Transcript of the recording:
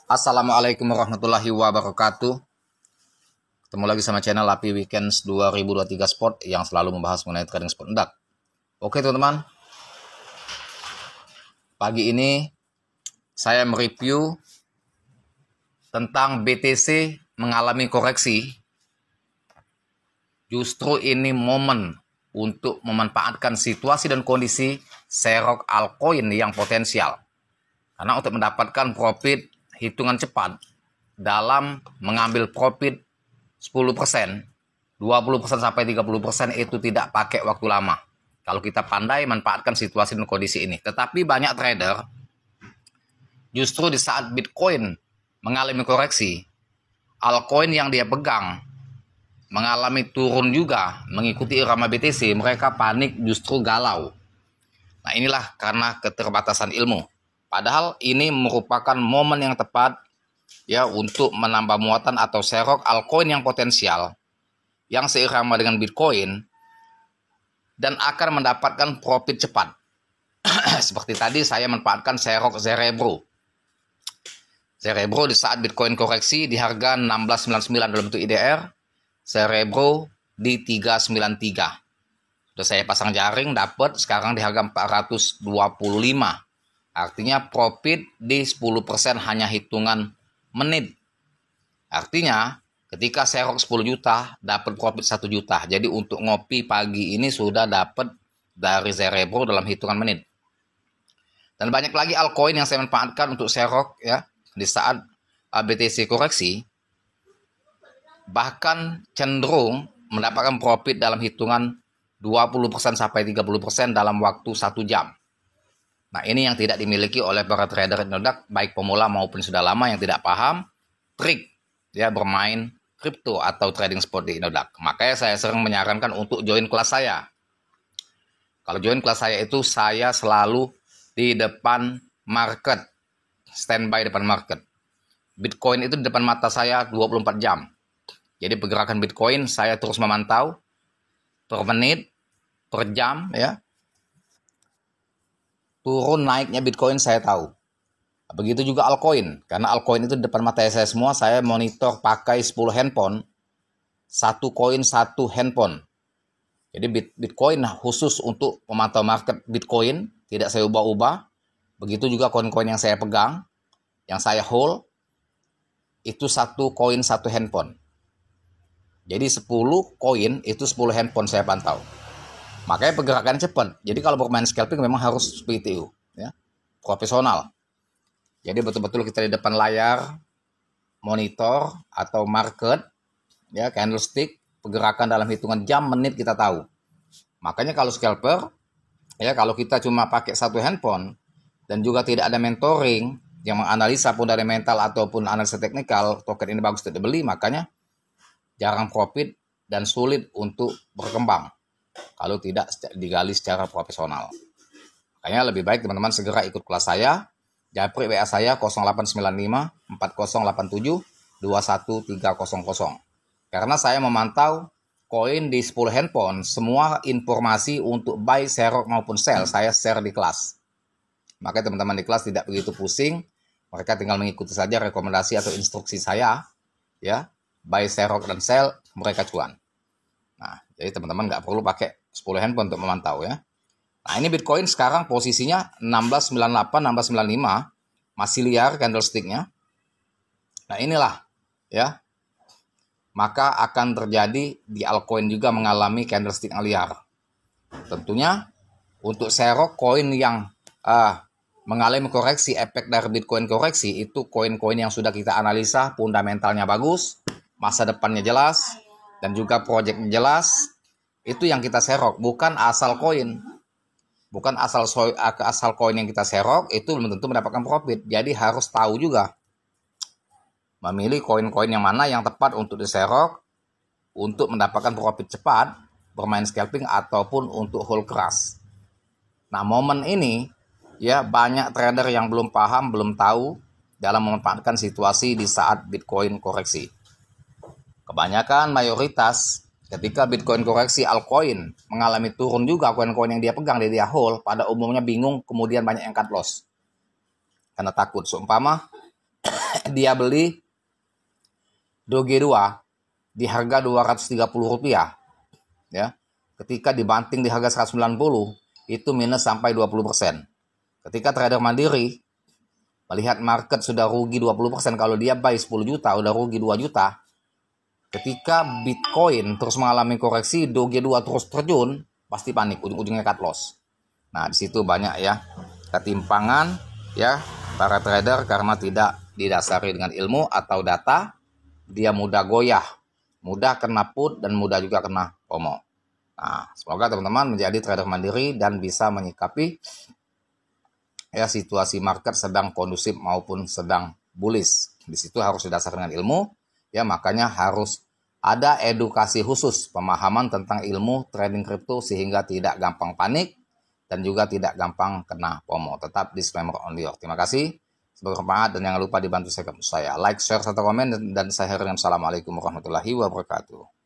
Assalamualaikum warahmatullahi wabarakatuh. Ketemu lagi sama channel Lapi Weekends 2023 Sport yang selalu membahas mengenai trading sport indak. Oke teman-teman, pagi ini saya mereview tentang BTC mengalami koreksi. Justru ini momen untuk memanfaatkan situasi dan kondisi serok altcoin yang potensial. Karena untuk mendapatkan profit hitungan cepat dalam mengambil profit 10%, 20% sampai 30% itu tidak pakai waktu lama. Kalau kita pandai manfaatkan situasi dan kondisi ini. Tetapi banyak trader justru di saat Bitcoin mengalami koreksi, altcoin yang dia pegang mengalami turun juga mengikuti irama BTC, mereka panik justru galau. Nah inilah karena keterbatasan ilmu. Padahal ini merupakan momen yang tepat ya untuk menambah muatan atau serok altcoin yang potensial yang seirama dengan Bitcoin dan akan mendapatkan profit cepat. Seperti tadi saya manfaatkan serok Cerebro. Cerebro di saat Bitcoin koreksi di harga 1699 dalam bentuk IDR, Cerebro di 393. Sudah saya pasang jaring, dapat sekarang di harga 425. Artinya profit di 10% hanya hitungan menit. Artinya ketika serok 10 juta dapat profit 1 juta. Jadi untuk ngopi pagi ini sudah dapat dari Cerebro dalam hitungan menit. Dan banyak lagi altcoin yang saya manfaatkan untuk serok ya di saat BTC koreksi. Bahkan cenderung mendapatkan profit dalam hitungan 20% sampai 30% dalam waktu 1 jam. Nah ini yang tidak dimiliki oleh para trader indodak, baik pemula maupun sudah lama yang tidak paham trik ya bermain kripto atau trading sport di indodak. Makanya saya sering menyarankan untuk join kelas saya. Kalau join kelas saya itu saya selalu di depan market, standby depan market. Bitcoin itu di depan mata saya 24 jam. Jadi pergerakan Bitcoin saya terus memantau per menit, per jam ya. Turun naiknya Bitcoin saya tahu. Begitu juga altcoin. Karena altcoin itu di depan mata saya semua, saya monitor pakai 10 handphone. Satu koin, satu handphone. Jadi Bitcoin khusus untuk memantau market Bitcoin. Tidak saya ubah-ubah. Begitu juga koin-koin yang saya pegang. Yang saya hold. Itu satu koin, satu handphone. Jadi 10 koin itu 10 handphone saya pantau. Makanya pergerakannya cepat. Jadi kalau bermain scalping memang harus seperti itu, ya, profesional. Jadi betul-betul kita di depan layar, monitor atau market, ya, candlestick, pergerakan dalam hitungan jam, menit kita tahu. Makanya kalau scalper, ya, kalau kita cuma pakai satu handphone dan juga tidak ada mentoring yang menganalisa fundamental ataupun analisa teknikal, token ini bagus untuk dibeli, makanya jarang profit dan sulit untuk berkembang kalau tidak digali secara profesional. Makanya lebih baik teman-teman segera ikut kelas saya. Japri WA saya 0895 4087 21300. Karena saya memantau koin di 10 handphone, semua informasi untuk buy, serok maupun sell saya share di kelas. Makanya teman-teman di kelas tidak begitu pusing. Mereka tinggal mengikuti saja rekomendasi atau instruksi saya, ya. Buy, serok dan sell, mereka cuan. Nah, jadi teman-teman nggak perlu pakai 10 handphone untuk memantau ya. Nah, ini Bitcoin sekarang posisinya 1698, 1695. Masih liar candlestick-nya. Nah, inilah ya. Maka akan terjadi di altcoin juga mengalami candlestick yang liar. Tentunya untuk serok koin yang mengalami koreksi, efek dari Bitcoin koreksi, itu koin-koin yang sudah kita analisa, fundamentalnya bagus, masa depannya jelas, dan juga proyeknya jelas, itu yang kita serok, bukan asal koin. Bukan asal koin yang kita serok, itu belum tentu mendapatkan profit. Jadi harus tahu juga memilih koin-koin yang mana yang tepat untuk diserok, untuk mendapatkan profit cepat, bermain scalping, ataupun untuk hold keras. Nah momen ini, ya banyak trader yang belum paham, belum tahu dalam memanfaatkan situasi di saat Bitcoin koreksi. Kebanyakan mayoritas ketika Bitcoin koreksi altcoin mengalami turun juga koin-koin yang dia pegang, dia hold, pada umumnya bingung, kemudian banyak yang cut loss. Karena takut, seumpama dia beli Doge 2 di harga Rp230, ya. Ketika dibanting di harga 190, itu minus sampai 20%. Ketika trader mandiri melihat market sudah rugi 20%, kalau dia buy 10 juta udah rugi 2 juta. Ketika Bitcoin terus mengalami koreksi, Doge 2 terus terjun, pasti panik, ujung-ujungnya cut loss. Nah, di situ banyak ya ketimpangan ya para trader karena tidak didasari dengan ilmu atau data. Dia mudah goyah, mudah kena put, dan mudah juga kena FOMO. Nah, semoga teman-teman menjadi trader mandiri dan bisa menyikapi ya situasi market sedang kondusif maupun sedang bullish. Di situ harus didasarkan dengan ilmu, ya makanya harus ada edukasi khusus, pemahaman tentang ilmu trading kripto sehingga tidak gampang panik dan juga tidak gampang kena FOMO. Tetap disclaimer only. Terima kasih. Semoga bermanfaat dan jangan lupa dibantu saya like, share, serta komen, dan saya akhiri dengan assalamualaikum warahmatullahi wabarakatuh.